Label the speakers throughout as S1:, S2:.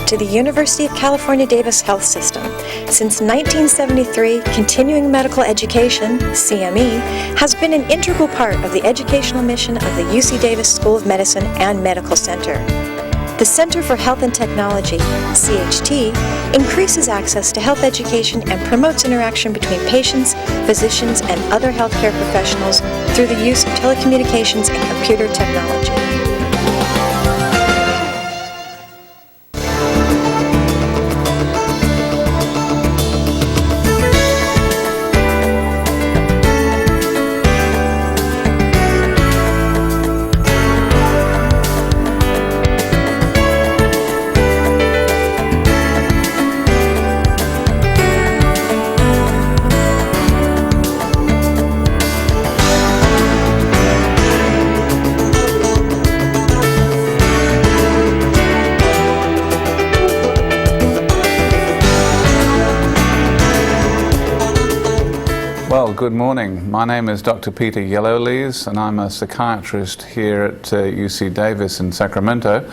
S1: to the University of California, Davis Health System. Since 1973, continuing medical education, CME, has been an integral part of the educational mission of the UC Davis School of Medicine and Medical Center. The Center for Health and Technology, CHT, increases access to health education and promotes interaction between patients, physicians, and other healthcare professionals through the use of telecommunications and computer technology.
S2: Well, good morning. My name is Dr. Peter Yellowlees, and I'm a psychiatrist here at UC Davis in Sacramento.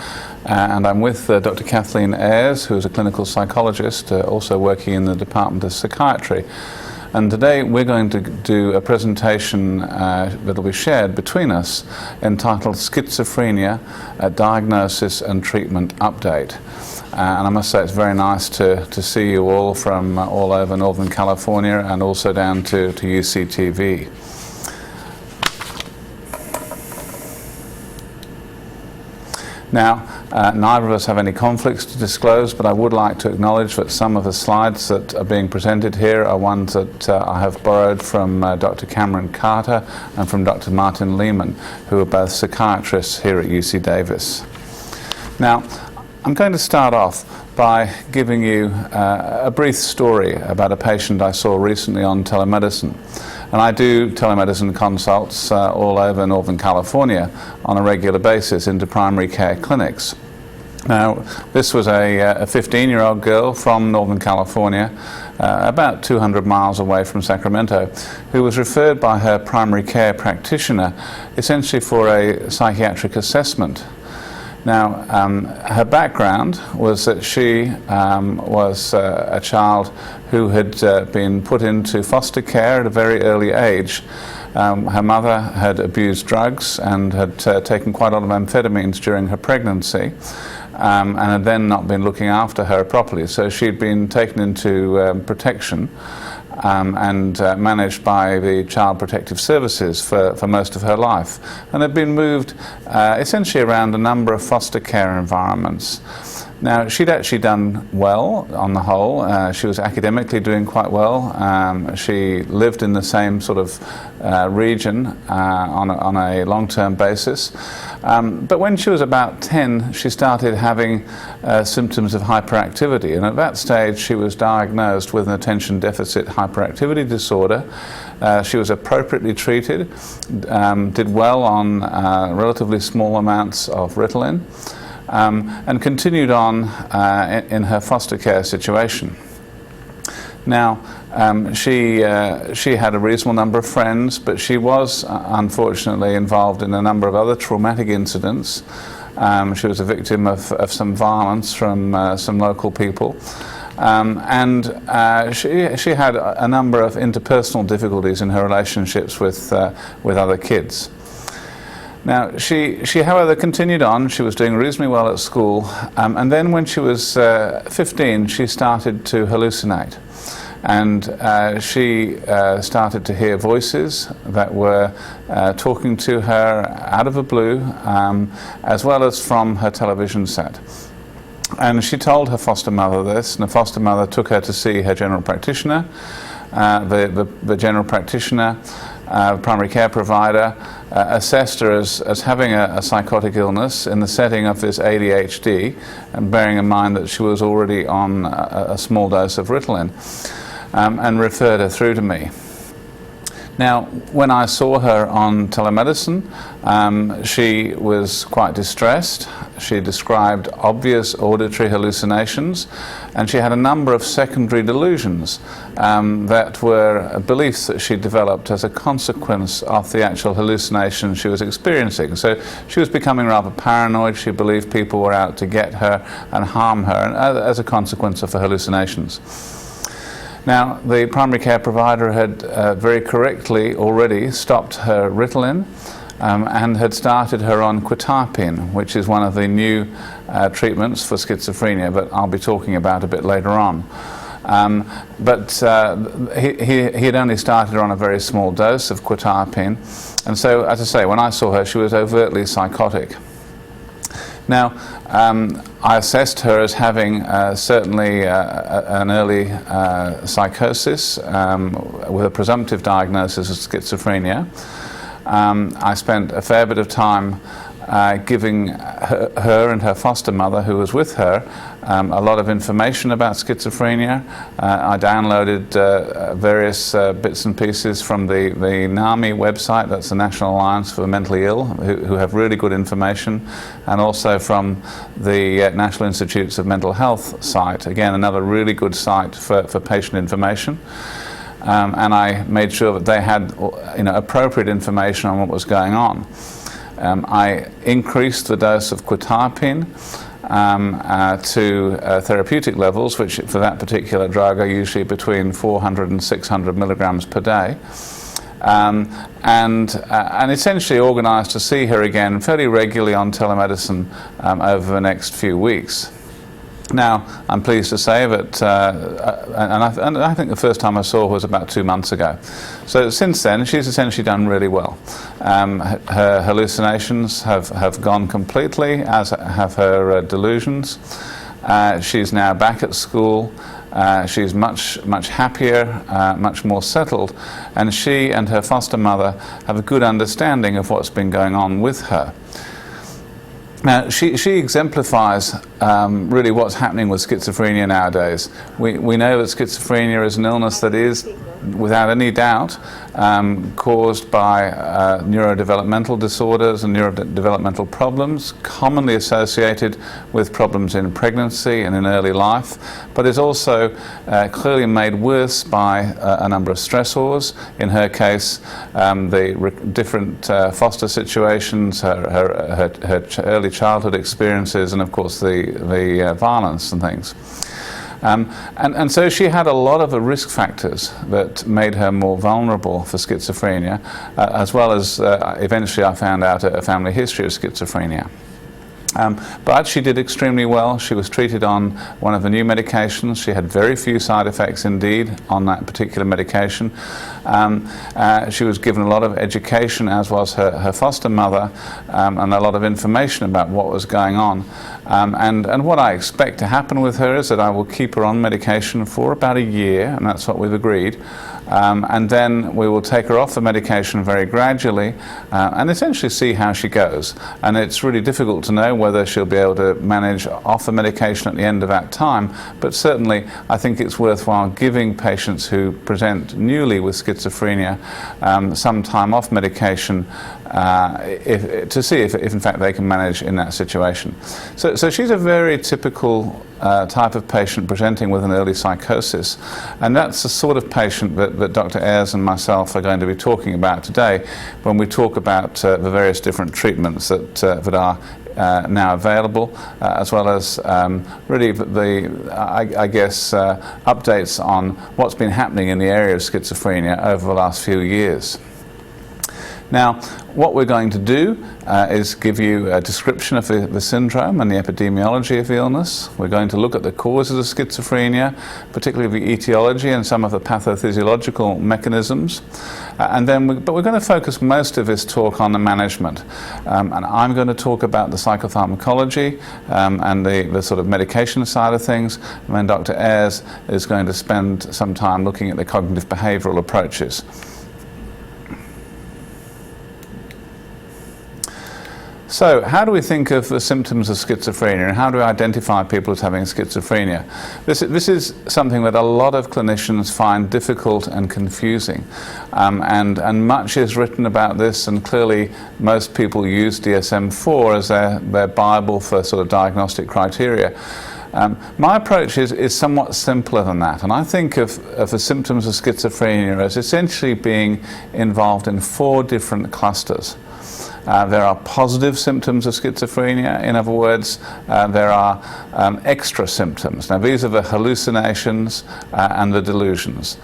S2: And I'm with Dr. Kathleen Ayres, who's a clinical psychologist, also working in the Department of Psychiatry. And today we're going to do a presentation that will be shared between us entitled Schizophrenia, a Diagnosis and Treatment Update. And I must say it's very nice to see you all from all over Northern California and also down to UCTV. Now, neither of us have any conflicts to disclose, but I would like to acknowledge that some of the slides that are being presented here are ones that I have borrowed from Dr. Cameron Carter and from Dr. Martin Lehman, who are both psychiatrists here at UC Davis. Now, I'm going to start off by giving you a brief story about a patient I saw recently on telemedicine. And I do telemedicine consults all over Northern California on a regular basis into primary care clinics. Now, this was a 15-year-old girl from Northern California, about 200 miles away from Sacramento, who was referred by her primary care practitioner essentially for a psychiatric assessment. Now, her background was that she was a child who had been put into foster care at a very early age. Her mother had abused drugs and had taken quite a lot of amphetamines during her pregnancy, and had then not been looking after her properly. So she'd been taken into protection and managed by the Child Protective Services for most of her life, and had been moved essentially around a number of foster care environments. Now, she'd actually done well on the whole. She was academically doing quite well. She lived in the same sort of region on a long-term basis. But when she was about 10, she started having symptoms of hyperactivity. And at that stage, she was diagnosed with an attention deficit hyperactivity disorder. She was appropriately treated, did well on relatively small amounts of Ritalin, and continued on in her foster care situation. Now, she had a reasonable number of friends, but she was unfortunately involved in a number of other traumatic incidents. She was a victim of some violence from some local people. And she had a number of interpersonal difficulties in her relationships with other kids. Now, she however continued on. She was doing reasonably well at school, and then when she was 15, she started to hallucinate, and she started to hear voices that were talking to her out of the blue, as well as from her television set. And she told her foster mother this, and the foster mother took her to see her general practitioner. The general practitioner, primary care provider, assessed her as having a psychotic illness in the setting of this ADHD, and bearing in mind that she was already on a small dose of Ritalin, and referred her through to me. Now, when I saw her on telemedicine, she was quite distressed. she described obvious auditory hallucinations, and she had a number of secondary delusions that were beliefs that she developed as a consequence of the actual hallucinations she was experiencing. So she was becoming rather paranoid. She believed people were out to get her and harm her, and as a consequence of the hallucinations. Now, the primary care provider had very correctly already stopped her Ritalin and had started her on quetiapine, which is one of the new treatments for schizophrenia that I'll be talking about a bit later on. He had only started her on a very small dose of quetiapine, and so, as I say, when I saw her, she was overtly psychotic. Now, I assessed her as having certainly an early psychosis with a presumptive diagnosis of schizophrenia. I spent a fair bit of time giving her and her foster mother, who was with her, a lot of information about schizophrenia. I downloaded various bits and pieces from the NAMI website, that's the National Alliance for the Mentally Ill, who have really good information, and also from the National Institutes of Mental Health site, again another really good site for patient information. And I made sure that they had appropriate information on what was going on. I increased the dose of quetiapine to therapeutic levels, which for that particular drug are usually between 400 and 600 milligrams per day, and essentially organised to see her again fairly regularly on telemedicine over the next few weeks. Now, I'm pleased to say that, and I think the first time I saw her was about 2 months ago. So since then, she's essentially done really well. Her hallucinations have gone completely, as have her delusions. She's now back at school. She's much happier, much more settled, and she and her foster mother have a good understanding of what's been going on with her. Now, she exemplifies really what's happening with schizophrenia nowadays. We know that schizophrenia is an illness that is, without any doubt, caused by neurodevelopmental disorders and neurodevelopmental problems, commonly associated with problems in pregnancy and in early life, but is also clearly made worse by a number of stressors. In her case, the different foster situations, her early childhood experiences, and of course the violence and things. And so she had a lot of the risk factors that made her more vulnerable for schizophrenia, as well as eventually I found out a family history of schizophrenia. But she did extremely well. She was treated on one of the new medications. She had very few side effects indeed on that particular medication. She was given a lot of education, as was her foster mother, and a lot of information about what was going on. And what I expect to happen with her is that I will keep her on medication for about a year, and that's what we've agreed. And then we will take her off the medication very gradually and essentially see how she goes. And it's really difficult to know whether she'll be able to manage off the medication at the end of that time, but certainly I think it's worthwhile giving patients who present newly with schizophrenia some time off medication to see if in fact they can manage in that situation. So she's a very typical type of patient presenting with an early psychosis, and that's the sort of patient that Dr. Ayres and myself are going to be talking about today when we talk about the various different treatments that are now available, as well as really I guess updates on what's been happening in the area of schizophrenia over the last few years. Now, what we're going to do is give you a description of the syndrome and the epidemiology of the illness. We're going to look at the causes of schizophrenia, particularly the etiology and some of the pathophysiological mechanisms. But we're going to focus most of this talk on the management. And I'm going to talk about the psychopharmacology and the sort of medication side of things. And then Dr. Ayres is going to spend some time looking at the cognitive behavioral approaches. So, how do we think of the symptoms of schizophrenia, and how do we identify people as having schizophrenia? This is something that a lot of clinicians find difficult and confusing, and much is written about this, and clearly most people use DSM-4 as their Bible for sort of diagnostic criteria. My approach is somewhat simpler than that, and I think of the symptoms of schizophrenia as essentially being involved in 4 different clusters. There are positive symptoms of schizophrenia. In other words, there are extra symptoms. Now, these are the hallucinations and the delusions.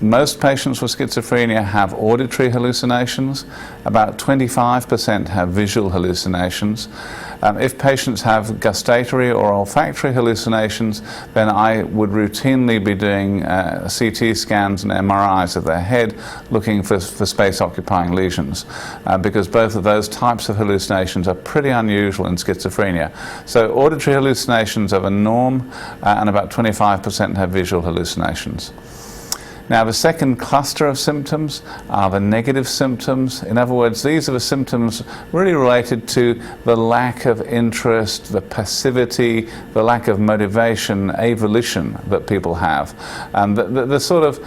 S2: Most patients with schizophrenia have auditory hallucinations. About 25% have visual hallucinations. If patients have gustatory or olfactory hallucinations, then I would routinely be doing CT scans and MRIs of their head looking for space-occupying lesions, because both of those types of hallucinations are pretty unusual in schizophrenia. So auditory hallucinations are the norm, and about 25% have visual hallucinations. Now, the second cluster of symptoms are the negative symptoms. In other words, these are the symptoms really related to the lack of interest, the passivity, the lack of motivation, avolition that people have. The sort of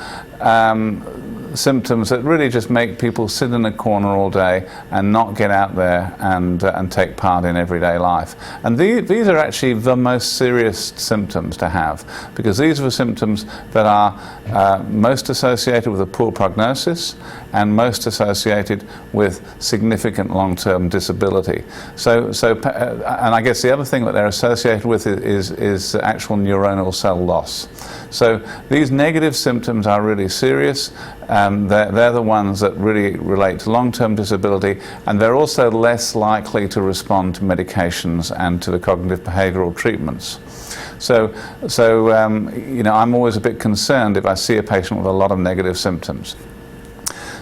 S2: symptoms that really just make people sit in a corner all day and not get out there and take part in everyday life. And these are actually the most serious symptoms to have, because these are the symptoms that are most associated with a poor prognosis and most associated with significant long-term disability. And I guess the other thing that they're associated with is actual neuronal cell loss. So these negative symptoms are really serious. They're the ones that really relate to long-term disability, and they're also less likely to respond to medications and to the cognitive behavioral treatments. So you know, I'm always a bit concerned if I see a patient with a lot of negative symptoms.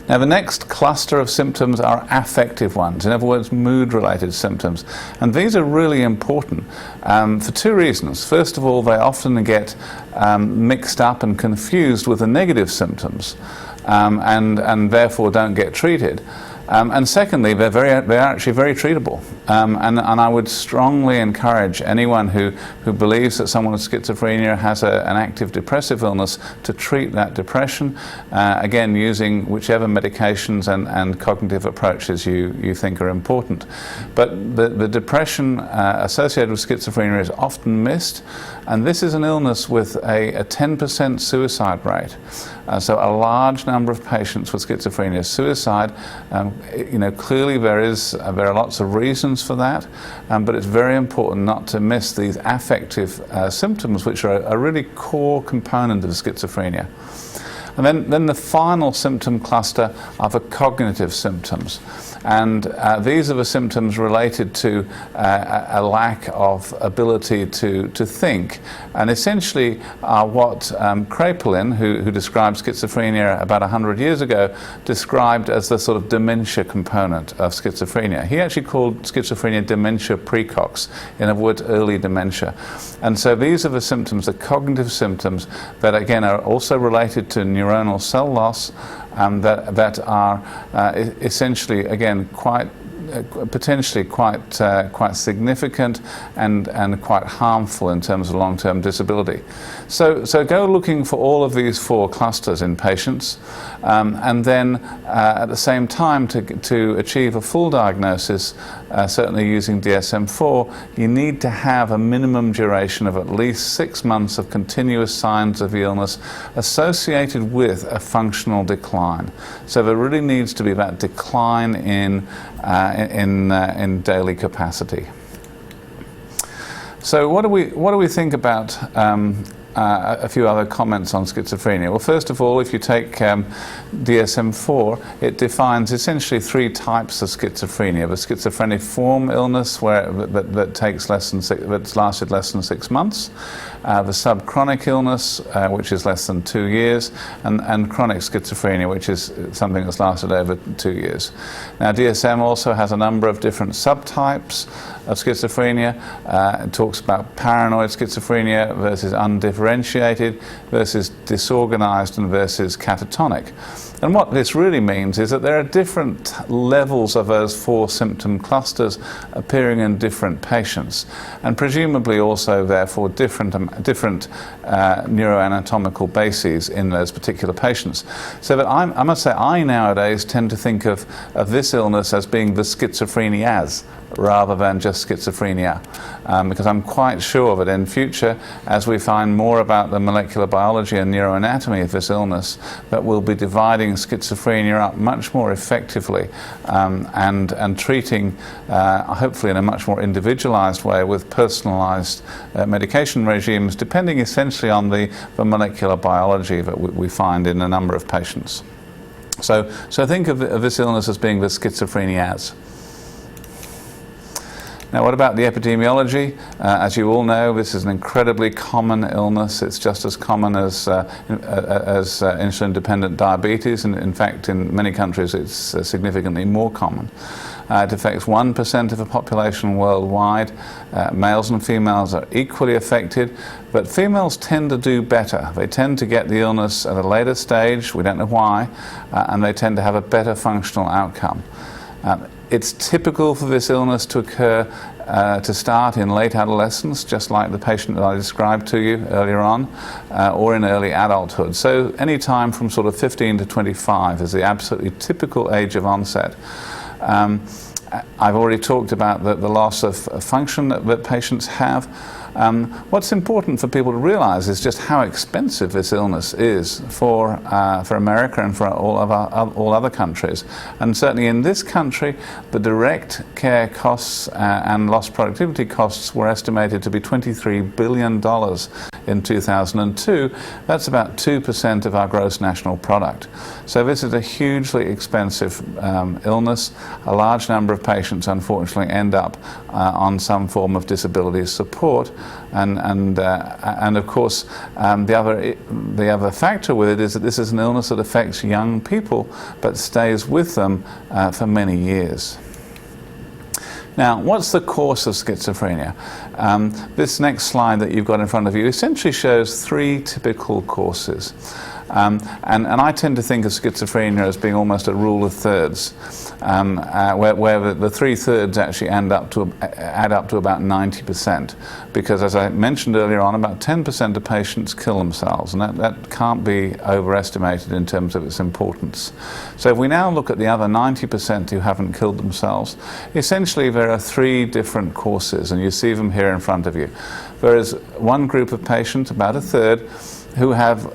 S2: Now, the next cluster of symptoms are affective ones, in other words, mood-related symptoms. And these are really important for 2 reasons. First of all, they often get mixed up and confused with the negative symptoms, and therefore don't get treated. And secondly, they're actually very treatable. And I would strongly encourage anyone who believes that someone with schizophrenia has an active depressive illness to treat that depression, again, using whichever medications and cognitive approaches you think are important. But the depression associated with schizophrenia is often missed, and this is an illness with a 10% suicide rate. So a large number of patients with schizophrenia suicide. You know, clearly there are lots of reasons for that, but it's very important not to miss these affective symptoms, which are a really core component of schizophrenia. And then the final symptom cluster are the cognitive symptoms. And these are the symptoms related to a lack of ability to think, and essentially are what Kraepelin, who described schizophrenia about 100 years ago, described as the sort of dementia component of schizophrenia. He actually called schizophrenia dementia precox, in other words, early dementia. And so these are the symptoms, the cognitive symptoms, that again are also related to neuronal cell loss, that are essentially, again, potentially quite significant and quite harmful in terms of long-term disability. So go looking for all of these 4 clusters in patients, and then at the same time, to achieve a full diagnosis, certainly using DSM-4, you need to have a minimum duration of at least 6 months of continuous signs of the illness associated with a functional decline. So there really needs to be that decline in daily capacity. So what do we think about a few other comments on schizophrenia? Well, first of all, if you take DSM-4, it defines essentially 3 types of schizophrenia: the schizophreniform illness, that's lasted less than 6 months; the subchronic illness, which is less than 2 years; and chronic schizophrenia, which is something that's lasted over 2 years. Now, DSM also has a number of different subtypes of schizophrenia. It talks about paranoid schizophrenia versus undifferentiated versus disorganized and versus catatonic. And what this really means is that there are different levels of those 4 symptom clusters appearing in different patients, and presumably also therefore different neuroanatomical bases in those particular patients. So that I must say, I nowadays tend to think of this illness as being the schizophrenias rather than just schizophrenia, because I'm quite sure that in future, as we find more about the molecular biology and neuroanatomy of this illness, that we'll be dividing schizophrenia up much more effectively, and treating, hopefully in a much more individualized way with personalized medication regimes, depending essentially on the molecular biology that we find in a number of patients. So think of this illness as being the schizophrenias. Now, what about the epidemiology? As you all know, this is an incredibly common illness. It's just as common as insulin-dependent diabetes, and in fact, in many countries, it's significantly more common. It affects 1% of the population worldwide. Males and females are equally affected, but females tend to do better. They tend to get the illness at a later stage, we don't know why, and they tend to have a better functional outcome. It's typical for this illness to occur, to start in late adolescence, just like the patient that I described to you earlier on, or in early adulthood. So any time from sort of 15 to 25 is the absolutely typical age of onset. I've already talked about the loss of function that patients have. What's important for people to realize is just how expensive this illness is for America and for all other countries. And certainly in this country, the direct care costs and lost productivity costs were estimated to be $23 billion in 2002. That's about 2% of our gross national product. So this is a hugely expensive illness. A large number of patients unfortunately end up on some form of disability support. And of course, the other factor with it is that this is an illness that affects young people but stays with them for many years. Now, what's the course of schizophrenia? This next slide that you've got in front of you essentially shows 3 typical courses. And I tend to think of schizophrenia as being almost a rule of thirds, where the 3/3 actually add up to about 90%, because as I mentioned earlier on, about 10% of patients kill themselves, and that can't be overestimated in terms of its importance. So if we now look at the other 90% who haven't killed themselves, essentially there are 3 different courses, and you see them here in front of you. There is one group of patients, about a third, who have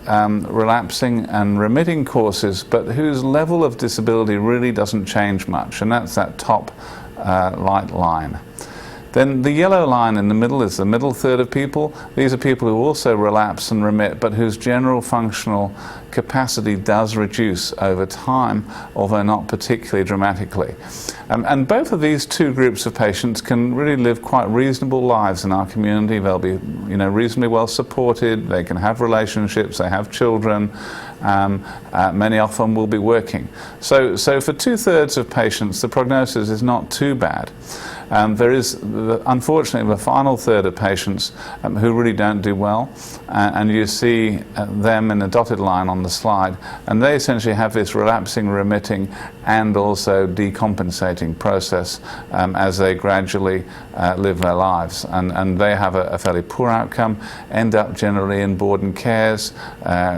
S2: relapsing and remitting courses, but whose level of disability really doesn't change much, and that's that top light line. Then the yellow line in the middle is the middle third of people. These are people who also relapse and remit, but whose general functional capacity does reduce over time, although not particularly dramatically. And both of these 2 groups of patients can really live quite reasonable lives in our community. They'll be, reasonably well supported. They can have relationships. They have children. Many of them will be working. So for 2/3 of patients, the prognosis is not too bad. There is, unfortunately, the final third of patients who really don't do well, and you see them in the dotted line on the slide, and they essentially have this relapsing, remitting, and also decompensating process as they gradually live their lives, and they have a fairly poor outcome, end up generally in board and cares,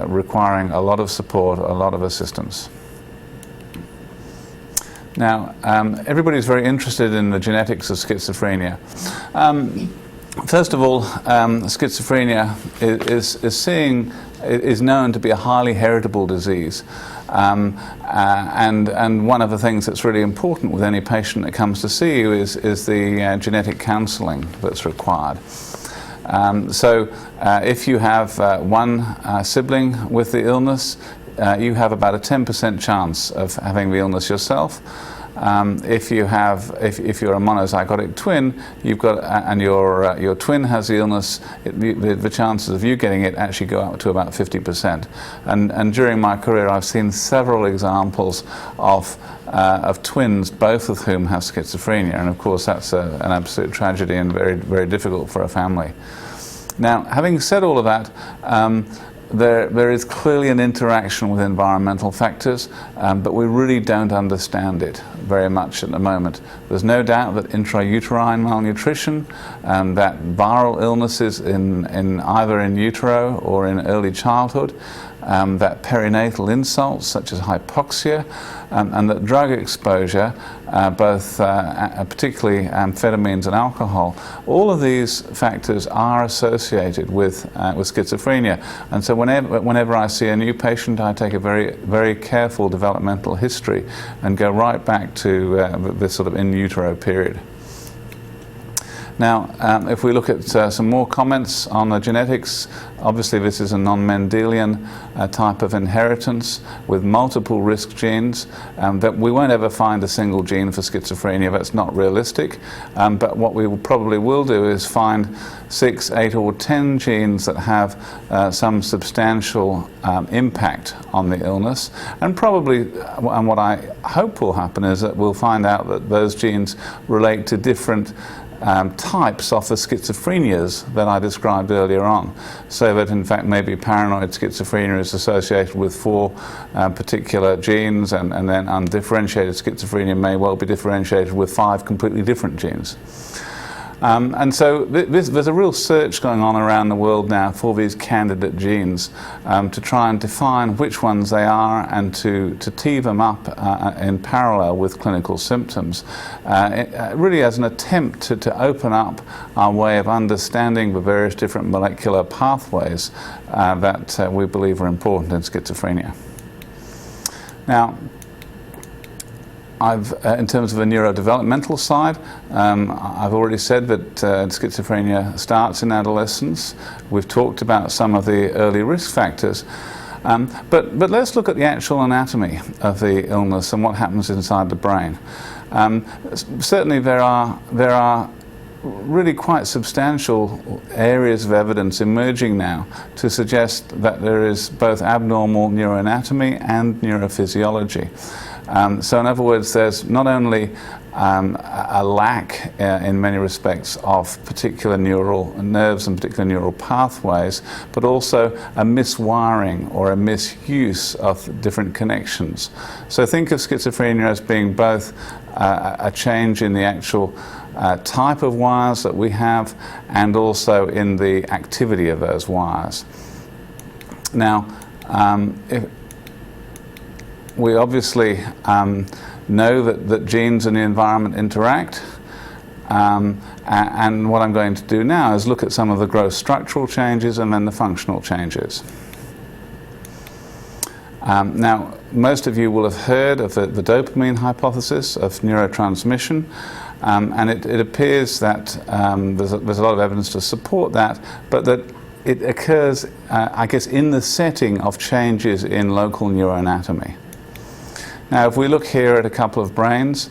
S2: requiring a lot of support, a lot of assistance. Now, everybody's very interested in the genetics of schizophrenia. First of all, schizophrenia is known to be a highly heritable disease. And one of the things that's really important with any patient that comes to see you is the genetic counseling that's required. So if you have one sibling with the illness, you have about a 10% chance of having the illness yourself. If you're a monozygotic twin, you've got, and your twin has the illness, the chances of you getting it actually go up to about 50%. And during my career, I've seen several examples of twins, both of whom have schizophrenia, and of course that's an absolute tragedy and very, very difficult for a family. Now, having said all of that, there is clearly an interaction with environmental factors, but we really don't understand it very much at the moment. There's no doubt that intrauterine malnutrition, that viral illnesses in either in utero or in early childhood, that perinatal insults such as hypoxia, and that drug exposure, particularly amphetamines and alcohol, all of these factors are associated with schizophrenia. And so whenever I see a new patient, I take a very careful developmental history and go right back to this sort of in utero period. Now, if we look at some more comments on the genetics, obviously this is a non-Mendelian type of inheritance with multiple risk genes, that we won't ever find a single gene for schizophrenia. That's not realistic. But what we probably will do is find 6, 8 or 10 genes that have some substantial impact on the illness. And probably, and what I hope will happen is that we'll find out that those genes relate to different types of the schizophrenias that I described earlier on, so that in fact maybe paranoid schizophrenia is associated with 4 particular genes, and then undifferentiated schizophrenia may well be differentiated with 5 completely different genes. And so there's a real search going on around the world now for these candidate genes, to try and define which ones they are and to tee them up in parallel with clinical symptoms, really as an attempt to open up our way of understanding the various different molecular pathways that we believe are important in schizophrenia. Now, in terms of the neurodevelopmental side, I've already said that schizophrenia starts in adolescence. We've talked about some of the early risk factors. But let's look at the actual anatomy of the illness and what happens inside the brain. Certainly there are really quite substantial areas of evidence emerging now to suggest that there is both abnormal neuroanatomy and neurophysiology. So in other words, there's not only a lack in many respects of particular neural nerves and particular neural pathways, but also a miswiring or a misuse of different connections. So think of schizophrenia as being both a change in the actual type of wires that we have, and also in the activity of those wires. Now, we obviously know that genes and the environment interact, and what I'm going to do now is look at some of the gross structural changes and then the functional changes. Now, most of you will have heard of the dopamine hypothesis of neurotransmission, and it appears that there's a lot of evidence to support that, but that it occurs, I guess, in the setting of changes in local neuroanatomy. Now, if we look here at a couple of brains,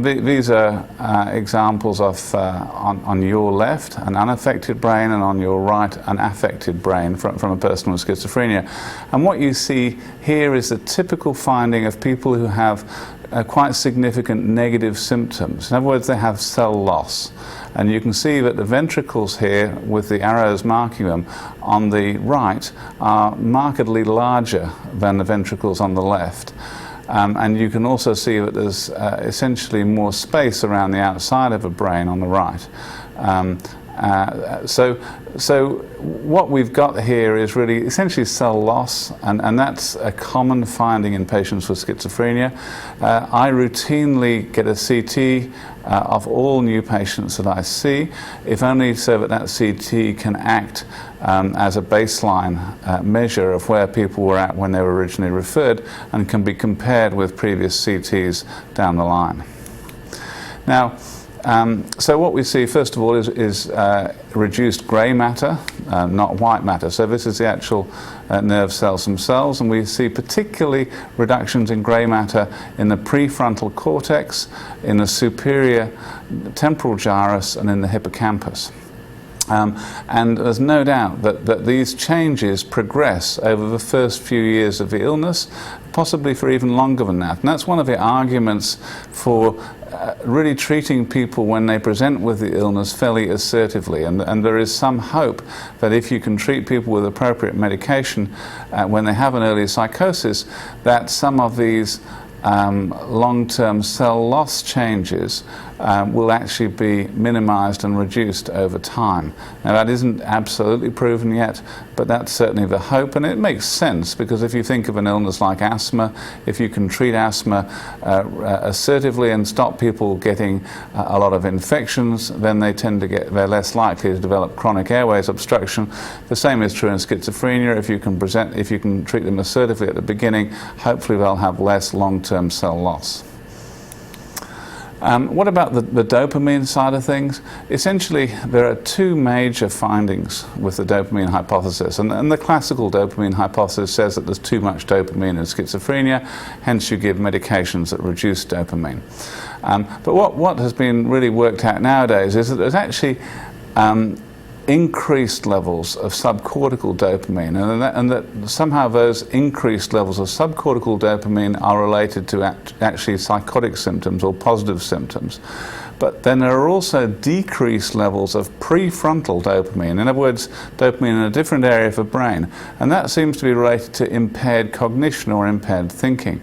S2: these are examples of, on your left, an unaffected brain, and on your right, an affected brain from a person with schizophrenia. And what you see here is the typical finding of people who have quite significant negative symptoms. In other words, they have cell loss. And you can see that the ventricles here, with the arrows marking them on the right, are markedly larger than the ventricles on the left. And you can also see that there's essentially more space around the outside of a brain on the right. So what we've got here is really essentially cell loss, and that's a common finding in patients with schizophrenia. I routinely get a CT of all new patients that I see, if only so that CT can act as a baseline measure of where people were at when they were originally referred, and can be compared with previous CTs down the line. Now, so what we see first of all is reduced grey matter, not white matter. So this is the actual nerve cells themselves, and we see particularly reductions in grey matter in the prefrontal cortex, in the superior temporal gyrus, and in the hippocampus. And there's no doubt that these changes progress over the first few years of the illness, possibly for even longer than that. And that's one of the arguments for really treating people when they present with the illness fairly assertively, and there is some hope that if you can treat people with appropriate medication when they have an early psychosis, that some of these long-term cell loss changes will actually be minimized and reduced over time. Now, that isn't absolutely proven yet, but that's certainly the hope, and it makes sense, because if you think of an illness like asthma, if you can treat asthma assertively and stop people getting a lot of infections, then they're less likely to develop chronic airways obstruction. The same is true in schizophrenia. If you can treat them assertively at the beginning, hopefully they'll have less long-term cell loss. What about the dopamine side of things? Essentially, there are two major findings with the dopamine hypothesis. And the classical dopamine hypothesis says that there's too much dopamine in schizophrenia, hence you give medications that reduce dopamine. But what has been really worked out nowadays is that there's actually increased levels of subcortical dopamine, and that somehow those increased levels of subcortical dopamine are related to actually psychotic symptoms or positive symptoms. But then there are also decreased levels of prefrontal dopamine, in other words, dopamine in a different area of the brain, and that seems to be related to impaired cognition or impaired thinking.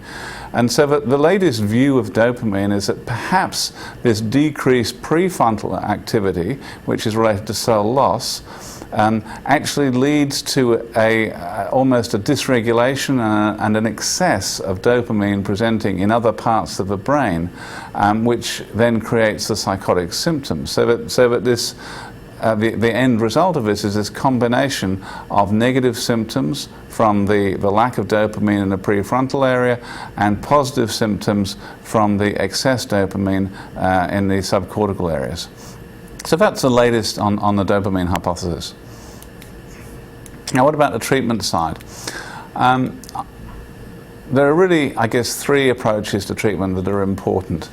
S2: And so the latest view of dopamine is that perhaps this decreased prefrontal activity, which is related to cell loss, actually leads to almost a dysregulation and an excess of dopamine presenting in other parts of the brain, which then creates the psychotic symptoms. So that this the end result of this is this combination of negative symptoms from the lack of dopamine in the prefrontal area and positive symptoms from the excess dopamine in the subcortical areas. So that's the latest on the dopamine hypothesis. Now, what about the treatment side? There are really, I guess, three approaches to treatment that are important.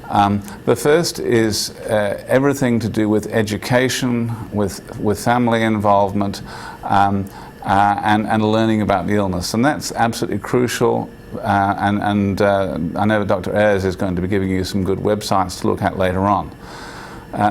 S2: The first is everything to do with education, with family involvement, and learning about the illness, and that's absolutely crucial. And I know that Dr. Ayres is going to be giving you some good websites to look at later on.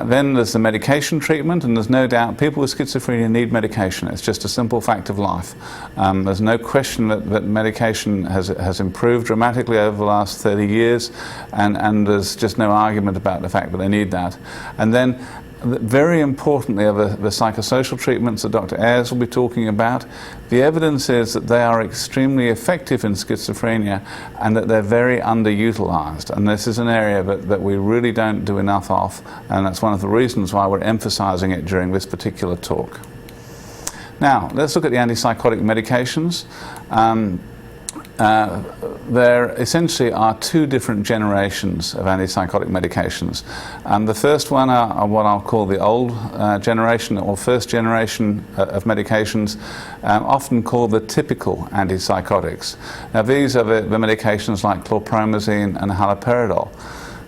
S2: Then there's the medication treatment, and there's no doubt people with schizophrenia need medication. It's just a simple fact of life. There's no question that medication has improved dramatically over the last 30 years, and there's just no argument about the fact that they need that. And then very importantly are the psychosocial treatments that Dr. Ayres will be talking about. The evidence is that they are extremely effective in schizophrenia and that they're very underutilized. And this is an area that we really don't do enough of, and that's one of the reasons why we're emphasizing it during this particular talk. Now, let's look at the antipsychotic medications. There essentially are two different generations of antipsychotic medications. The first one are what I'll call the old generation or first generation of medications, often called the typical antipsychotics. Now, these are the medications like chlorpromazine and haloperidol.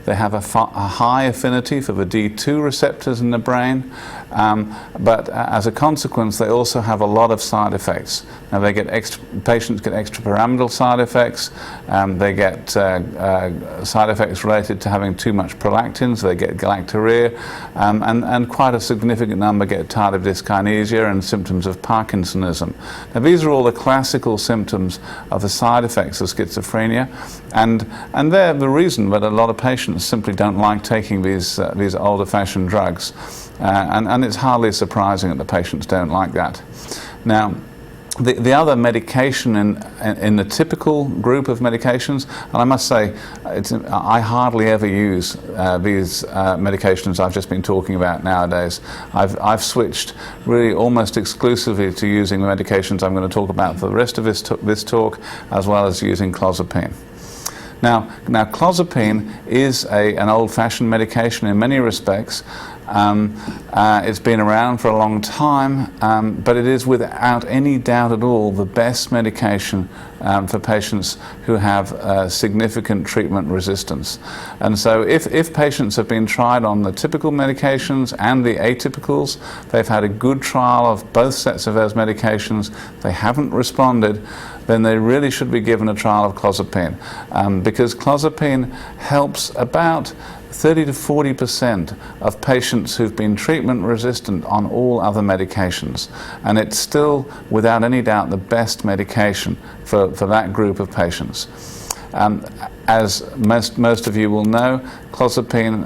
S2: They have a high affinity for the D2 receptors in the brain, but as a consequence, they also have a lot of side effects. Now, patients get extrapyramidal side effects. They get side effects related to having too much prolactin, so they get galactorrhea, and quite a significant number get tardive dyskinesia and symptoms of Parkinsonism. Now, these are all the classical symptoms of the side effects of schizophrenia, and they're the reason that a lot of patients simply don't like taking these older-fashioned drugs, and it's hardly surprising that the patients don't like that. Now, the other medication in the typical group of medications, and I must say, I hardly ever use these medications I've just been talking about nowadays. I've switched really almost exclusively to using the medications I'm going to talk about for the rest of this talk, as well as using clozapine. Now clozapine is an old-fashioned medication in many respects. It's been around for a long time, but it is without any doubt at all the best medication for patients who have significant treatment resistance. And so if patients have been tried on the typical medications and the atypicals, they've had a good trial of both sets of those medications, they haven't responded, then they really should be given a trial of clozapine, because clozapine helps about 30 to 40% of patients who've been treatment resistant on all other medications, and it's still, without any doubt, the best medication for that group of patients. As most of you will know, clozapine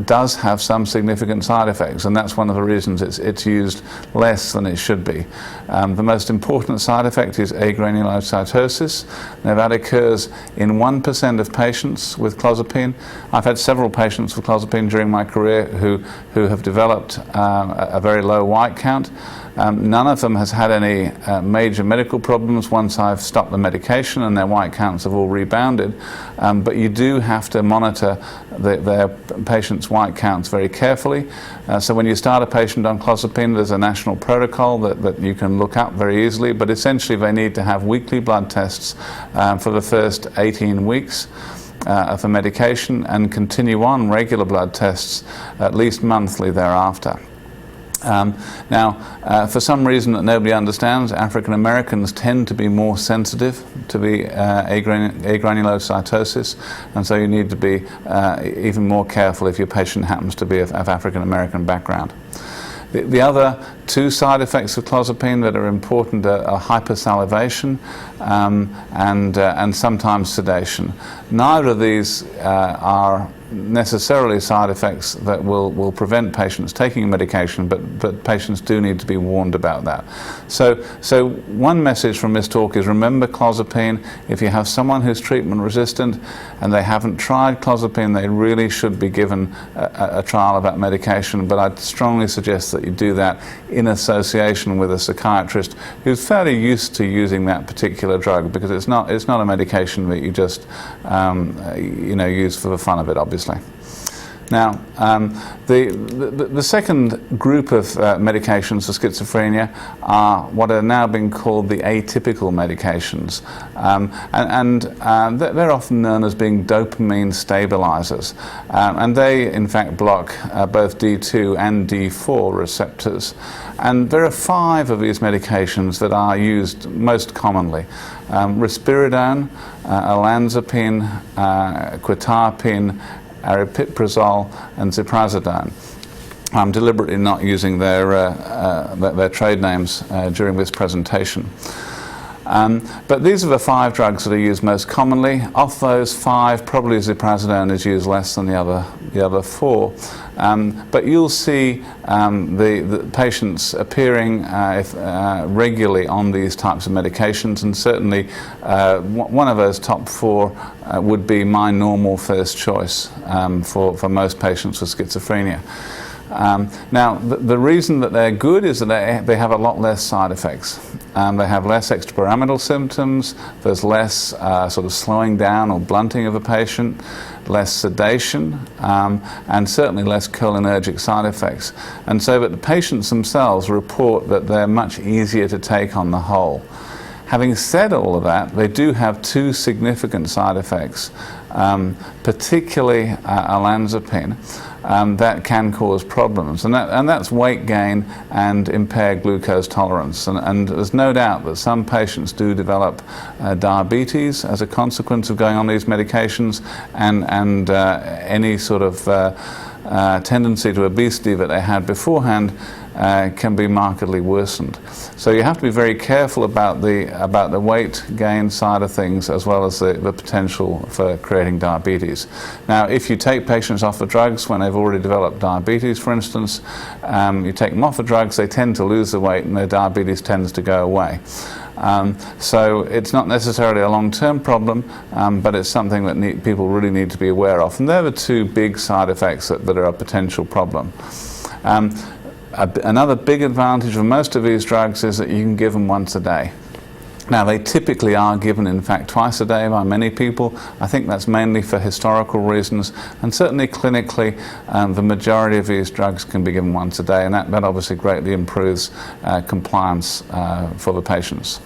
S2: does have some significant side effects, and that's one of the reasons it's used less than it should be. The most important side effect is agranulocytosis. Now, that occurs in 1% of patients with clozapine. I've had several patients with clozapine during my career who have developed a very low white count. None of them has had any major medical problems once I've stopped the medication, and their white counts have all rebounded. But you do have to monitor their patients' white counts very carefully. So when you start a patient on clozapine, there's a national protocol that you can look up very easily, but essentially they need to have weekly blood tests for the first 18 weeks. Of the medication, and continue on regular blood tests at least monthly thereafter. Now, for some reason that nobody understands, African Americans tend to be more sensitive to the agranulocytosis, and so you need to be even more careful if your patient happens to be of African American background. The other two side effects of clozapine that are important are hypersalivation and sometimes sedation. Neither of these are necessarily side effects that will prevent patients taking medication, but patients do need to be warned about that. So one message from this talk is, remember clozapine. If you have someone who's treatment resistant and they haven't tried clozapine, they really should be given a trial of that medication, but I'd strongly suggest that you do that in association with a psychiatrist who's fairly used to using that particular drug, because it's not a medication that you just use for the fun of it, obviously. Now, the second group of medications for schizophrenia are what are now being called the atypical medications, and they're often known as being dopamine stabilizers, and they in fact block both D2 and D4 receptors. And there are 5 of these medications that are used most commonly: risperidone, olanzapine, quetiapine, aripiprazole, and ziprasidone. I'm deliberately not using their trade names during this presentation. But these are the 5 drugs that are used most commonly. Of those 5, probably ziprasidone is used less than the other 4. But you'll see the patients appearing regularly on these types of medications, and certainly one of those top 4 would be my normal first choice for most patients with schizophrenia. Now, the reason that they're good is that they have a lot less side effects. They have less extrapyramidal symptoms, there's less sort of slowing down or blunting of a patient, less sedation, and certainly less cholinergic side effects. And so that the patients themselves report that they're much easier to take on the whole. Having said all of that, they do have 2 significant side effects, particularly olanzapine, that can cause problems, and that's weight gain and impaired glucose tolerance. And there's no doubt that some patients do develop diabetes as a consequence of going on these medications, and any sort of tendency to obesity that they had beforehand can be markedly worsened. So you have to be very careful about the weight gain side of things, as well as the potential for creating diabetes. Now, if you take patients off the drugs when they've already developed diabetes, for instance, you take them off the drugs, they tend to lose the weight and their diabetes tends to go away. So it's not necessarily a long-term problem, but it's something that people really need to be aware of. And they're the 2 big side effects that are a potential problem. Another big advantage of most of these drugs is that you can give them once a day. Now, they typically are given, in fact, twice a day by many people. I think that's mainly for historical reasons, and certainly clinically, the majority of these drugs can be given once a day, and that obviously greatly improves compliance for the patients.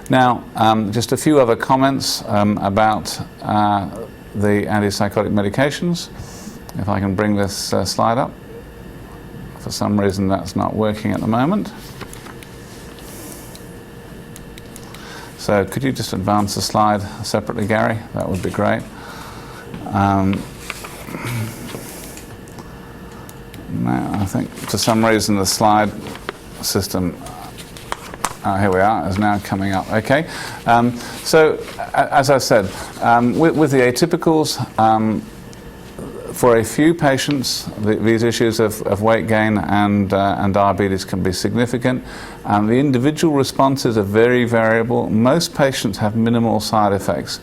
S2: Now, just a few other comments about the antipsychotic medications. If I can bring this slide up. For some reason that's not working at the moment. So could you just advance the slide separately, Gary? That would be great. Now, I think for some reason the slide system, here we are, is now coming up. Okay, so as I said, with the atypicals, for a few patients, these issues of weight gain and diabetes can be significant. The individual responses are very variable. Most patients have minimal side effects.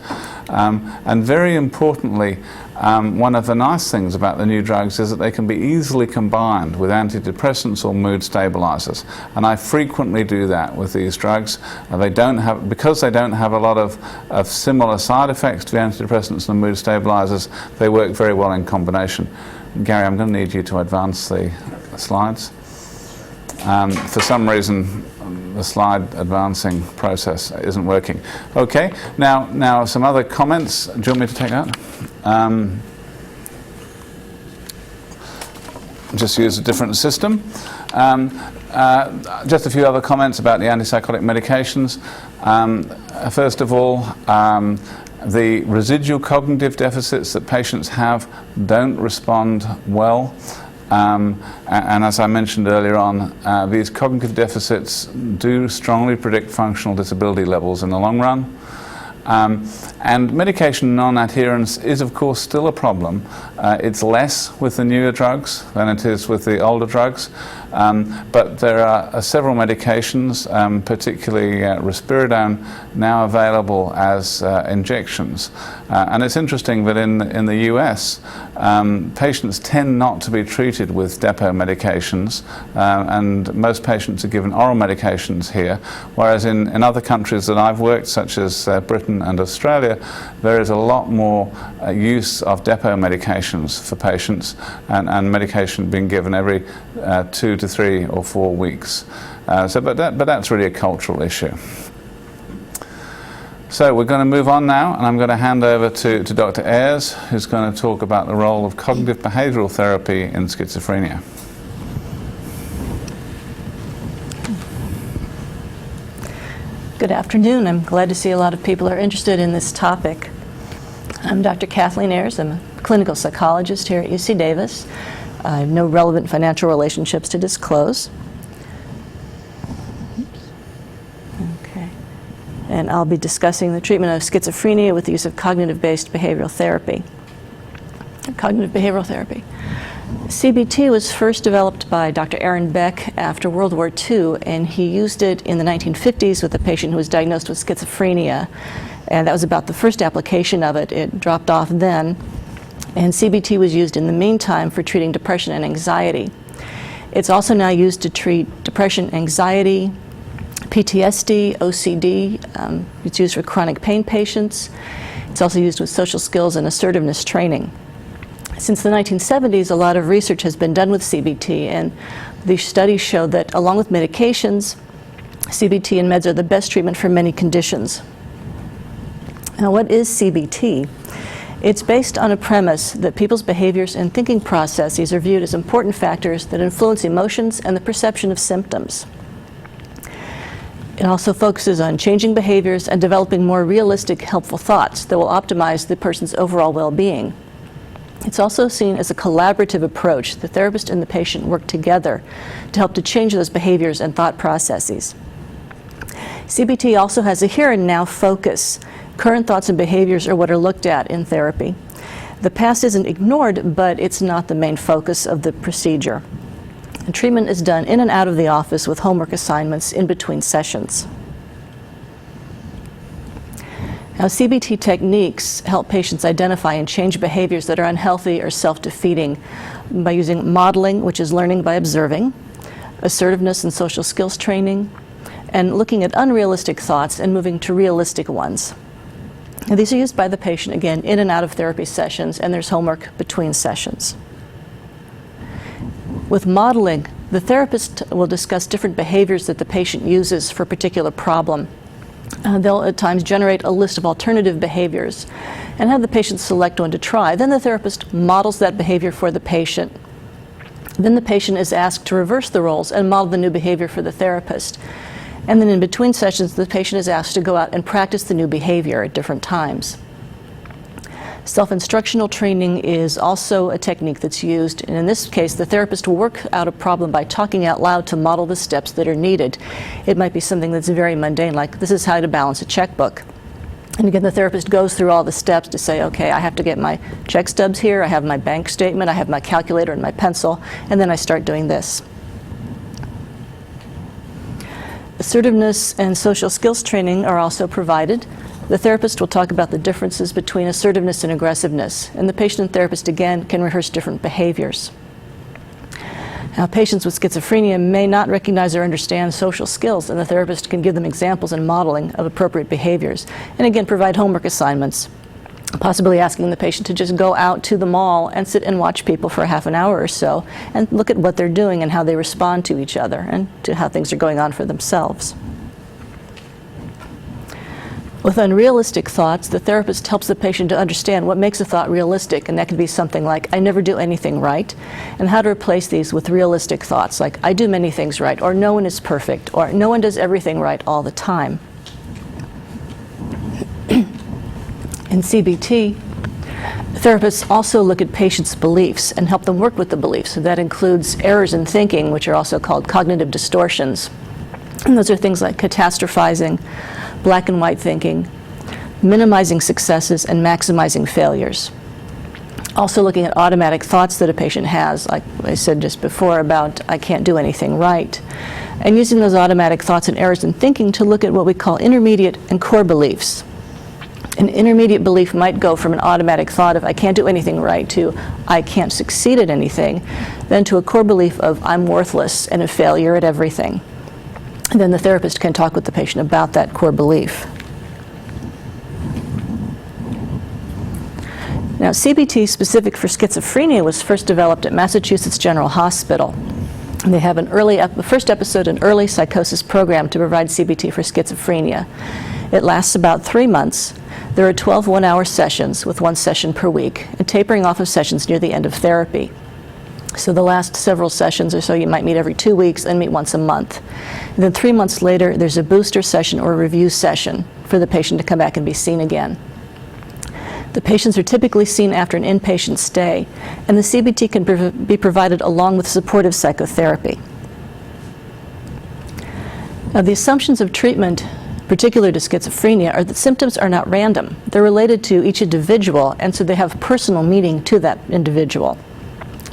S2: And very importantly, one of the nice things about the new drugs is that they can be easily combined with antidepressants or mood stabilizers. And I frequently do that with these drugs. Because they don't have a lot of similar side effects to the antidepressants and the mood stabilizers, they work very well in combination. Gary, I'm going to need you to advance the slides. For some reason, the slide advancing process isn't working. Okay, now some other comments. Do you want me to take that? Just use a different system. Just a few other comments about the antipsychotic medications. First of all, the residual cognitive deficits that patients have don't respond well. And as I mentioned earlier on, these cognitive deficits do strongly predict functional disability levels in the long run. And medication non-adherence is, of course, still a problem. It's less with the newer drugs than it is with the older drugs. But there are several medications, particularly risperidone, now available as injections. And it's interesting that in the US, patients tend not to be treated with depot medications, and most patients are given oral medications here, whereas in other countries that I've worked, such as Britain and Australia, there is a lot more use of depot medications for patients, and medication being given every 2 to 3 or 4 weeks. But that's really a cultural issue. So we're going to move on now, and I'm going to hand over to Dr. Ayres, who's going to talk about the role of cognitive behavioral therapy in schizophrenia.
S3: Good afternoon. I'm glad to see a lot of people are interested in this topic. I'm Dr. Kathleen Ayres. I'm a clinical psychologist here at UC Davis. I have no relevant financial relationships to disclose. Okay. And I'll be discussing the treatment of schizophrenia with the use of cognitive-based behavioral therapy. Cognitive behavioral therapy. CBT was first developed by Dr. Aaron Beck after World War II, and he used it in the 1950s with a patient who was diagnosed with schizophrenia. And that was about the first application of it. It dropped off then. And CBT was used in the meantime for treating depression and anxiety. It's also now used to treat depression, anxiety, PTSD, OCD. It's used for chronic pain patients. It's also used with social skills and assertiveness training. Since the 1970s, a lot of research has been done with CBT, and these studies show that along with medications, CBT and meds are the best treatment for many conditions. Now, what is CBT? It's based on a premise that people's behaviors and thinking processes are viewed as important factors that influence emotions and the perception of symptoms. It also focuses on changing behaviors and developing more realistic, helpful thoughts that will optimize the person's overall well-being. It's also seen as a collaborative approach. The therapist and the patient work together to help to change those behaviors and thought processes. CBT also has a here and now focus. Current thoughts and behaviors are what are looked at in therapy. The past isn't ignored, but it's not the main focus of the procedure. And treatment is done in and out of the office with homework assignments in between sessions. Now, CBT techniques help patients identify and change behaviors that are unhealthy or self-defeating by using modeling, which is learning by observing, assertiveness and social skills training, and looking at unrealistic thoughts and moving to realistic ones. Now, these are used by the patient, again, in and out of therapy sessions, and there's homework between sessions. With modeling, the therapist will discuss different behaviors that the patient uses for a particular problem. They'll at times generate a list of alternative behaviors and have the patient select one to try. Then the therapist models that behavior for the patient. Then the patient is asked to reverse the roles and model the new behavior for the therapist. And then in between sessions, the patient is asked to go out and practice the new behavior at different times. Self-instructional training is also a technique that's used, and in this case, the therapist will work out a problem by talking out loud to model the steps that are needed. It might be something that's very mundane, like this is how to balance a checkbook. And again, the therapist goes through all the steps to say, okay, I have to get my check stubs here, I have my bank statement, I have my calculator and my pencil, and then I start doing this. Assertiveness and social skills training are also provided. The therapist will talk about the differences between assertiveness and aggressiveness, and the patient and therapist, again, can rehearse different behaviors. Now, patients with schizophrenia may not recognize or understand social skills, and the therapist can give them examples and modeling of appropriate behaviors, and again, provide homework assignments, possibly asking the patient to just go out to the mall and sit and watch people for a half an hour or so, and look at what they're doing and how they respond to each other, and to how things are going on for themselves. With unrealistic thoughts, the therapist helps the patient to understand what makes a thought realistic, and that can be something like, I never do anything right, and how to replace these with realistic thoughts like, I do many things right, or no one is perfect, or no one does everything right all the time. In CBT, therapists also look at patients' beliefs and help them work with the beliefs. So that includes errors in thinking, which are also called cognitive distortions. And those are things like catastrophizing, black and white thinking, minimizing successes, and maximizing failures. Also looking at automatic thoughts that a patient has, like I said just before about I can't do anything right, and using those automatic thoughts and errors in thinking to look at what we call intermediate and core beliefs. An intermediate belief might go from an automatic thought of I can't do anything right to I can't succeed at anything, then to a core belief of I'm worthless and a failure at everything. And then the therapist can talk with the patient about that core belief. Now, CBT specific for schizophrenia was first developed at Massachusetts General Hospital. They have the first episode, an early psychosis program to provide CBT for schizophrenia. It lasts about 3 months. There are 12 one-hour sessions with 1 session per week, and tapering off of sessions near the end of therapy. So the last several sessions or so, you might meet every 2 weeks and meet once a month. And then 3 months later, there's a booster session or a review session for the patient to come back and be seen again. The patients are typically seen after an inpatient stay, and the CBT can be provided along with supportive psychotherapy. Now, the assumptions of treatment particular to schizophrenia are that symptoms are not random. They're related to each individual, and so they have personal meaning to that individual.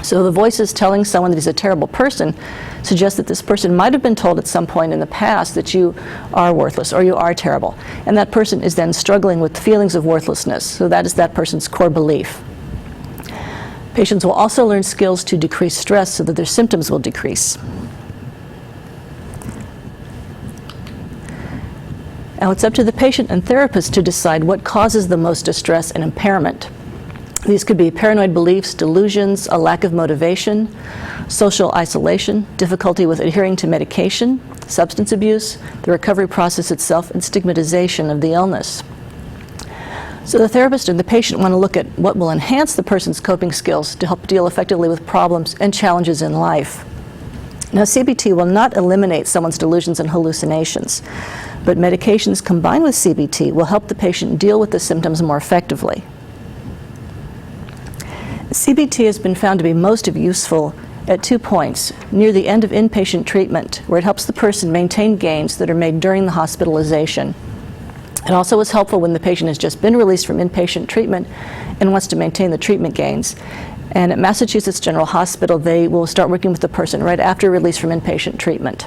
S3: So the voices telling someone that he's a terrible person suggest that this person might have been told at some point in the past that you are worthless or you are terrible. And that person is then struggling with feelings of worthlessness. So that is that person's core belief. Patients will also learn skills to decrease stress so that their symptoms will decrease. Now it's up to the patient and therapist to decide what causes the most distress and impairment. These could be paranoid beliefs, delusions, a lack of motivation, social isolation, difficulty with adhering to medication, substance abuse, the recovery process itself, and stigmatization of the illness. So the therapist and the patient want to look at what will enhance the person's coping skills to help deal effectively with problems and challenges in life. Now, CBT will not eliminate someone's delusions and hallucinations, but medications combined with CBT will help the patient deal with the symptoms more effectively. CBT has been found to be most useful at 2 points, near the end of inpatient treatment, where it helps the person maintain gains that are made during the hospitalization. It also is helpful when the patient has just been released from inpatient treatment and wants to maintain the treatment gains. And at Massachusetts General Hospital, they will start working with the person right after release from inpatient treatment.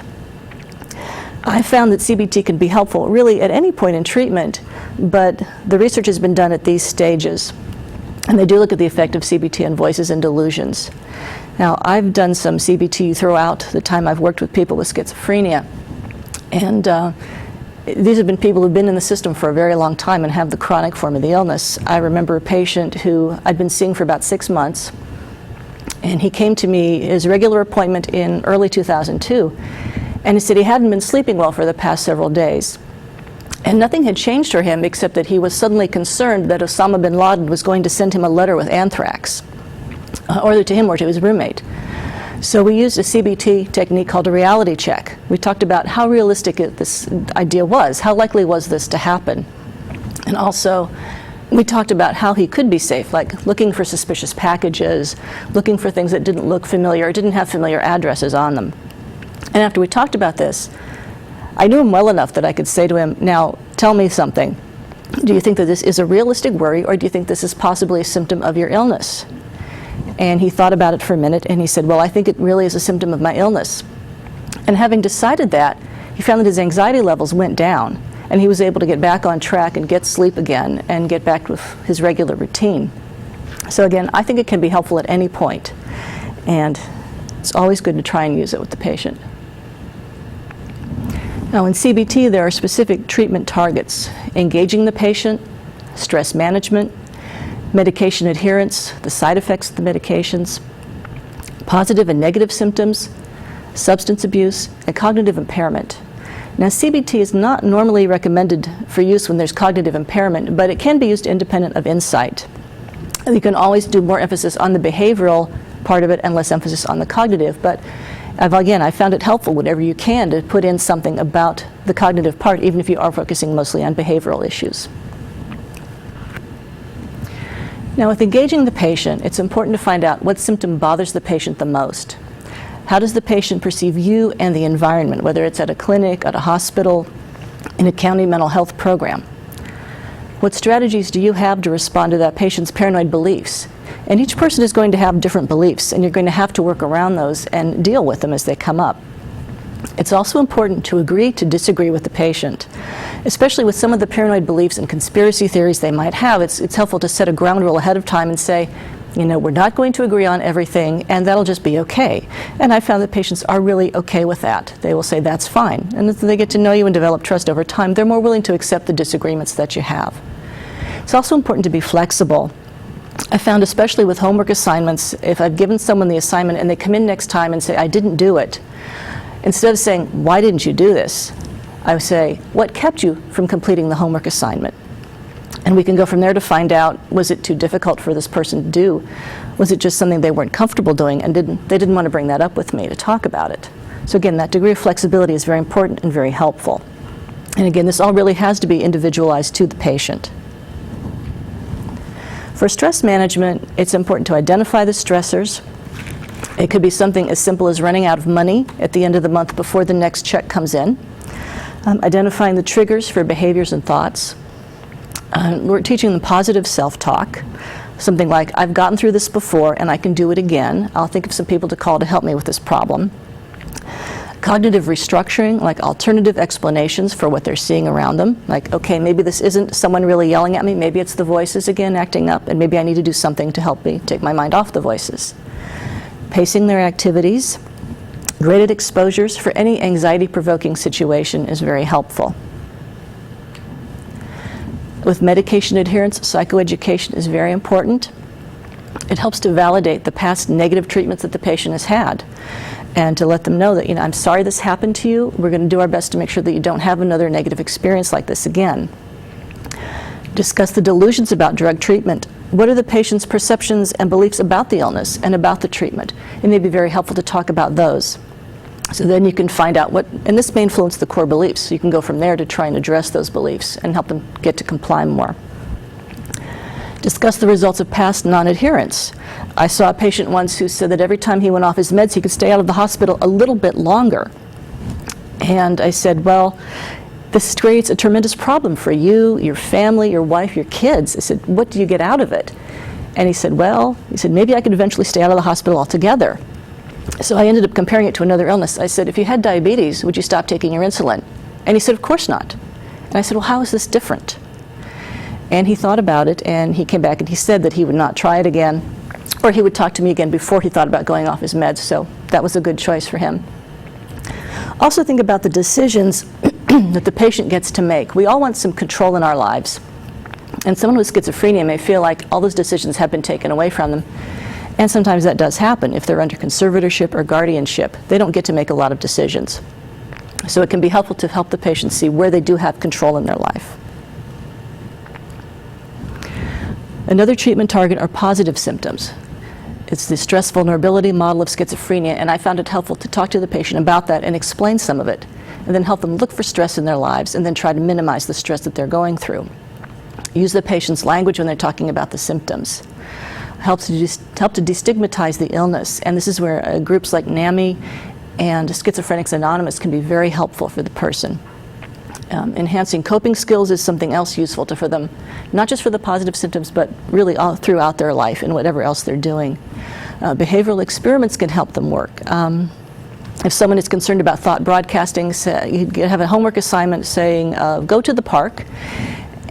S3: I found that CBT can be helpful really at any point in treatment, but the research has been done at these stages. And they do look at the effect of CBT on voices and delusions. Now, I've done some CBT throughout the time I've worked with people with schizophrenia. And these have been people who've been in the system for a very long time and have the chronic form of the illness. I remember a patient who I'd been seeing for about 6 months. And he came to me, his regular appointment in early 2002. And he said he hadn't been sleeping well for the past several days. And nothing had changed for him except that he was suddenly concerned that Osama bin Laden was going to send him a letter with anthrax, or to him or to his roommate. So we used a CBT technique called a reality check. We talked about how realistic this idea was, how likely was this to happen, and also we talked about how he could be safe, like looking for suspicious packages, looking for things that didn't look familiar or didn't have familiar addresses on them. And after we talked about this, I knew him well enough that I could say to him, now tell me something. Do you think that this is a realistic worry, or do you think this is possibly a symptom of your illness? And he thought about it for a minute, and he said, well, I think it really is a symptom of my illness. And having decided that, he found that his anxiety levels went down, and he was able to get back on track and get sleep again and get back with his regular routine. So again, I think it can be helpful at any point, and it's always good to try and use it with the patient. Now in CBT, there are specific treatment targets: engaging the patient, stress management, medication adherence, the side effects of the medications, positive and negative symptoms, substance abuse, and cognitive impairment. Now, CBT is not normally recommended for use when there's cognitive impairment, but it can be used independent of insight. You can always do more emphasis on the behavioral part of it and less emphasis on the cognitive, but again, I found it helpful whenever you can to put in something about the cognitive part, even if you are focusing mostly on behavioral issues. Now, with engaging the patient, it's important to find out what symptom bothers the patient the most. How does the patient perceive you and the environment, whether it's at a clinic, at a hospital, in a county mental health program? What strategies do you have to respond to that patient's paranoid beliefs? And each person is going to have different beliefs, and you're going to have to work around those and deal with them as they come up. It's also important to agree to disagree with the patient. Especially with some of the paranoid beliefs and conspiracy theories they might have, it's helpful to set a ground rule ahead of time and say, you know, we're not going to agree on everything, and that'll just be okay. And I found that patients are really okay with that. They will say, that's fine. And as they get to know you and develop trust over time, they're more willing to accept the disagreements that you have. It's also important to be flexible. I found, especially with homework assignments, if I've given someone the assignment and they come in next time and say, I didn't do it, instead of saying, why didn't you do this? I would say, what kept you from completing the homework assignment? And we can go from there to find out, was it too difficult for this person to do? Was it just something they weren't comfortable doing and they didn't want to bring that up with me to talk about it? So again, that degree of flexibility is very important and very helpful. And again, this all really has to be individualized to the patient. For stress management, it's important to identify the stressors. It could be something as simple as running out of money at the end of the month before the next check comes in. Identifying the triggers for behaviors and thoughts. We're teaching them positive self-talk. Something like, I've gotten through this before and I can do it again. I'll think of some people to call to help me with this problem. Cognitive restructuring, like alternative explanations for what they're seeing around them. Like, okay, maybe this isn't someone really yelling at me. Maybe it's the voices again acting up, and maybe I need to do something to help me take my mind off the voices. Pacing their activities. Graded exposures for any anxiety-provoking situation is very helpful. With medication adherence, psychoeducation is very important. It helps to validate the past negative treatments that the patient has had and to let them know that, you know, I'm sorry this happened to you. We're going to do our best to make sure that you don't have another negative experience like this again. Discuss the delusions about drug treatment. What are the patient's perceptions and beliefs about the illness and about the treatment? It may be very helpful to talk about those. So then you can find out what, and this may influence the core beliefs, so you can go from there to try and address those beliefs and help them get to comply more. Discuss the results of past non-adherence. I saw a patient once who said that every time he went off his meds, he could stay out of the hospital a little bit longer. And I said, well, this creates a tremendous problem for you, your family, your wife, your kids. I said, what do you get out of it? And he said, well, maybe I could eventually stay out of the hospital altogether. So I ended up comparing it to another illness. I said, if you had diabetes, would you stop taking your insulin? And he said, of course not. And I said, well, how is this different? And he thought about it, and he came back and he said that he would not try it again, or he would talk to me again before he thought about going off his meds. So that was a good choice for him. Also think about the decisions that the patient gets to make. We all want some control in our lives. And someone with schizophrenia may feel like all those decisions have been taken away from them. And sometimes that does happen. If they're under conservatorship or guardianship, they don't get to make a lot of decisions. So it can be helpful to help the patient see where they do have control in their life. Another treatment target are positive symptoms. It's the stress vulnerability model of schizophrenia, and I found it helpful to talk to the patient about that and explain some of it, and then help them look for stress in their lives and then try to minimize the stress that they're going through. use the patient's language when they're talking about the symptoms. Helps to destigmatize the illness, and this is where groups like NAMI and Schizophrenics Anonymous can be very helpful for the person. Enhancing coping skills is something else useful for them, not just for the positive symptoms, but really all throughout their life and whatever else they're doing. Behavioral experiments can help them work. If someone is concerned about thought broadcasting, you have a homework assignment saying, go to the park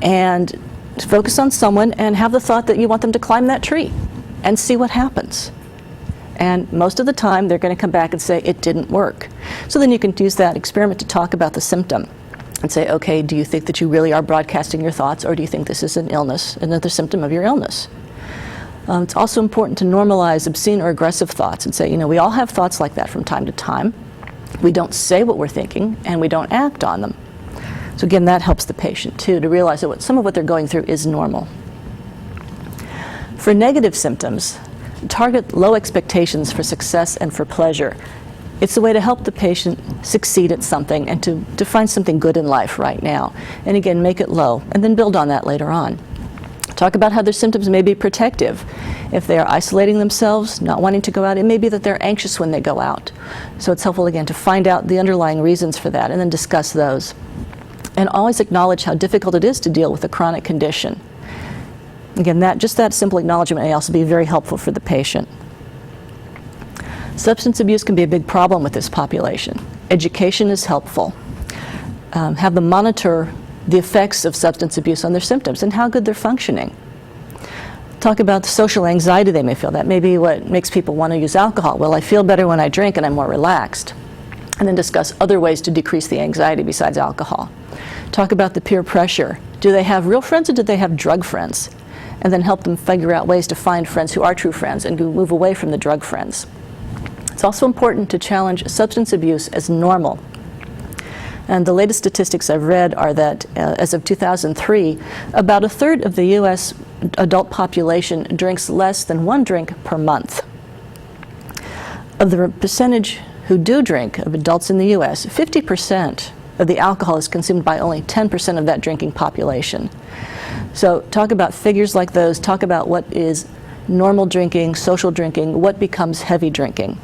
S3: and focus on someone and have the thought that you want them to climb that tree and see what happens. And most of the time, they're going to come back and say, it didn't work. So then you can use that experiment to talk about the symptom and say, okay, do you think that you really are broadcasting your thoughts, or do you think this is an illness, another symptom of your illness? It's also important to normalize obscene or aggressive thoughts and say, you know, we all have thoughts like that from time to time. We don't say what we're thinking, and we don't act on them. So again, that helps the patient too, to realize that some of what they're going through is normal. For negative symptoms, target low expectations for success and for pleasure. It's a way to help the patient succeed at something and to find something good in life right now. And again, make it low, and then build on that later on. Talk about how their symptoms may be protective. If they are isolating themselves, not wanting to go out, it may be that they're anxious when they go out. So it's helpful, again, to find out the underlying reasons for that and then discuss those. And always acknowledge how difficult it is to deal with a chronic condition. Again, just that simple acknowledgement may also be very helpful for the patient. Substance abuse can be a big problem with this population. Education is helpful. Have them monitor the effects of substance abuse on their symptoms and how good they're functioning. Talk about the social anxiety they may feel. That may be what makes people want to use alcohol. Well, I feel better when I drink and I'm more relaxed. And then discuss other ways to decrease the anxiety besides alcohol. Talk about the peer pressure. Do they have real friends or do they have drug friends? And then help them figure out ways to find friends who are true friends and to move away from the drug friends. It's also important to challenge substance abuse as normal. And the latest statistics I've read are that as of 2003, about a third of the U.S. adult population drinks less than 1 drink per month. Of the percentage who do drink, of adults in the U.S., 50% of the alcohol is consumed by only 10% of that drinking population. So talk about figures like those, talk about what is normal drinking, social drinking, what becomes heavy drinking,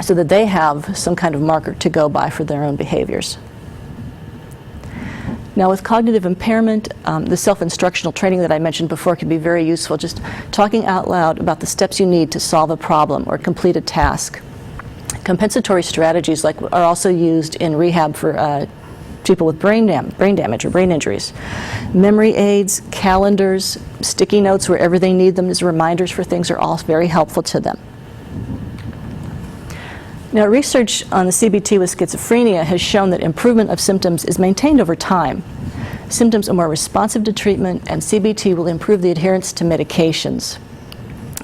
S3: so that they have some kind of marker to go by for their own behaviors. Now with cognitive impairment, the self-instructional training that I mentioned before can be very useful, just talking out loud about the steps you need to solve a problem or complete a task. Compensatory strategies are also used in rehab for people with brain damage or brain injuries. Memory aids, calendars, sticky notes wherever they need them as reminders for things are all very helpful to them. Now, research on the CBT with schizophrenia has shown that improvement of symptoms is maintained over time. Symptoms are more responsive to treatment, and CBT will improve the adherence to medications.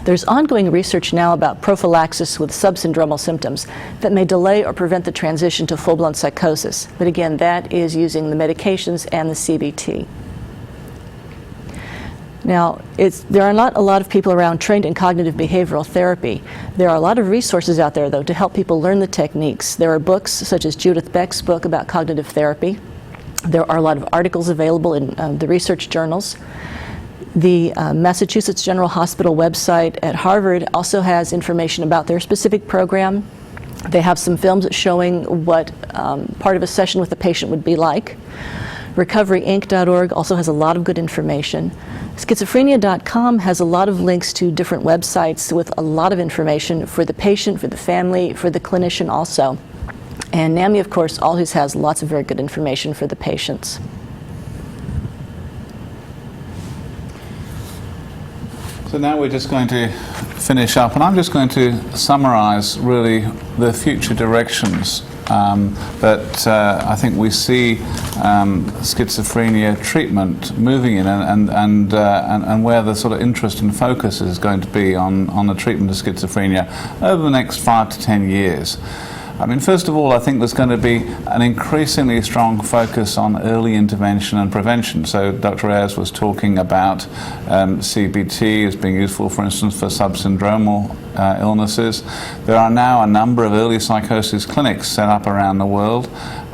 S3: There's ongoing research now about prophylaxis with subsyndromal symptoms that may delay or prevent the transition to full-blown psychosis. But again, that is using the medications and the CBT. Now, there are not a lot of people around trained in cognitive behavioral therapy. There are a lot of resources out there, though, to help people learn the techniques. There are books such as Judith Beck's book about cognitive therapy. There are a lot of articles available in the research journals. The Massachusetts General Hospital website at Harvard also has information about their specific program. They have some films showing what part of a session with a patient would be like. RecoveryInc.org also has a lot of good information. Schizophrenia.com has a lot of links to different websites with a lot of information for the patient, for the family, for the clinician also. And NAMI, of course, always has lots of very good information for the patients.
S2: So now we're just going to finish up, and I'm just going to summarize really the future directions that I think we see schizophrenia treatment moving in, and where the sort of interest and focus is going to be on the treatment of schizophrenia over the next 5 to 10 years. I mean, first of all, I think there's going to be an increasingly strong focus on early intervention and prevention. So Dr. Ayres was talking about CBT as being useful, for instance, for subsyndromal illnesses. There are now a number of early psychosis clinics set up around the world.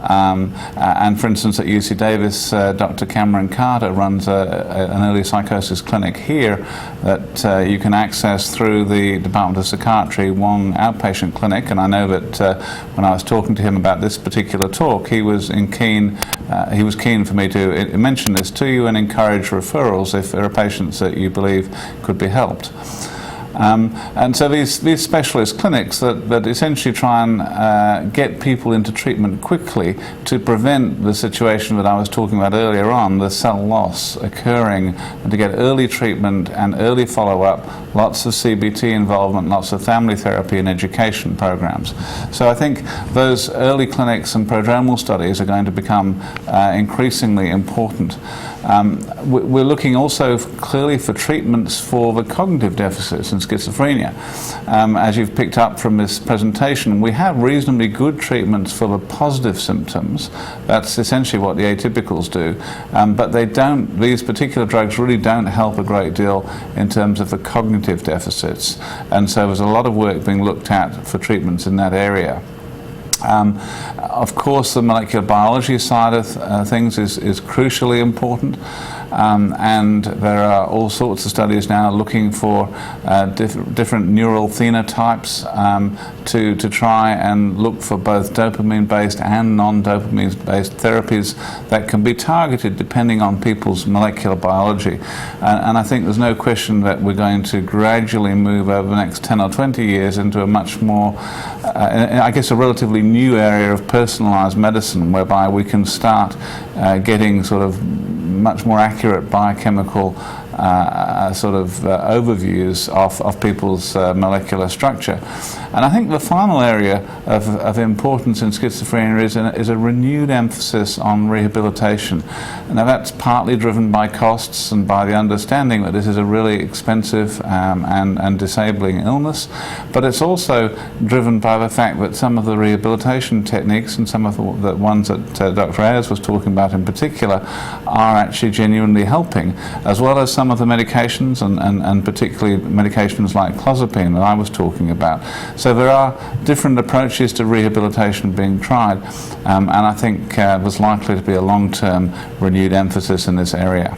S2: And for instance, at UC Davis, Dr. Cameron Carter runs an early psychosis clinic here that you can access through the Department of Psychiatry Wong outpatient clinic. And I know that when I was talking to him about this particular talk, he was keen for me to mention this to you and encourage referrals if there are patients that you believe could be helped. And so these specialist clinics that essentially try and get people into treatment quickly to prevent the situation that I was talking about earlier on, the cell loss occurring, and to get early treatment and early follow-up, lots of CBT involvement, lots of family therapy and education programs. So I think those early clinics and prodromal studies are going to become increasingly important. We're looking also clearly for treatments for the cognitive deficits in schizophrenia. As you've picked up from this presentation, we have reasonably good treatments for the positive symptoms. That's essentially what the atypicals do. But these particular drugs really don't help a great deal in terms of the cognitive deficits. And so there's a lot of work being looked at for treatments in that area. Of course, the molecular biology side of things is crucially important, and there are all sorts of studies now looking for different neural phenotypes to try and look for both dopamine-based and non-dopamine-based therapies that can be targeted depending on people's molecular biology. And I think there's no question that we're going to gradually move over the next 10 or 20 years into a much more, I guess, a relatively new area of personalized medicine, whereby we can start getting sort of much more accurate biochemical overviews of people's molecular structure. And I think the final area of importance in schizophrenia is a renewed emphasis on rehabilitation. Now that's partly driven by costs and by the understanding that this is a really expensive and disabling illness, but it's also driven by the fact that some of the rehabilitation techniques and some of the ones that Dr. Ayers was talking about in particular are actually genuinely helping, as well as some of the medications and particularly medications like clozapine that I was talking about. So there are different approaches to rehabilitation being tried, and I think there's likely to be a long-term renewed emphasis in this area.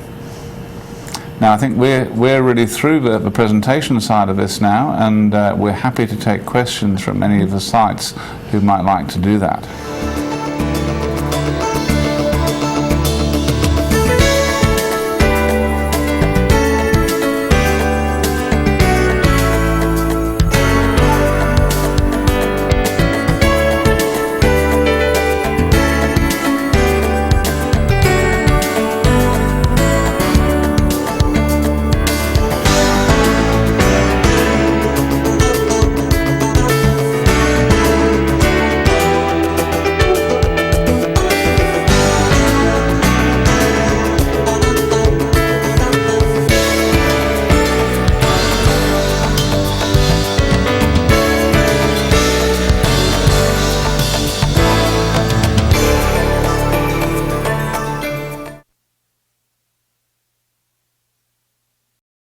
S2: Now I think we're really through the presentation side of this now, and we're happy to take questions from any of the sites who might like to do that.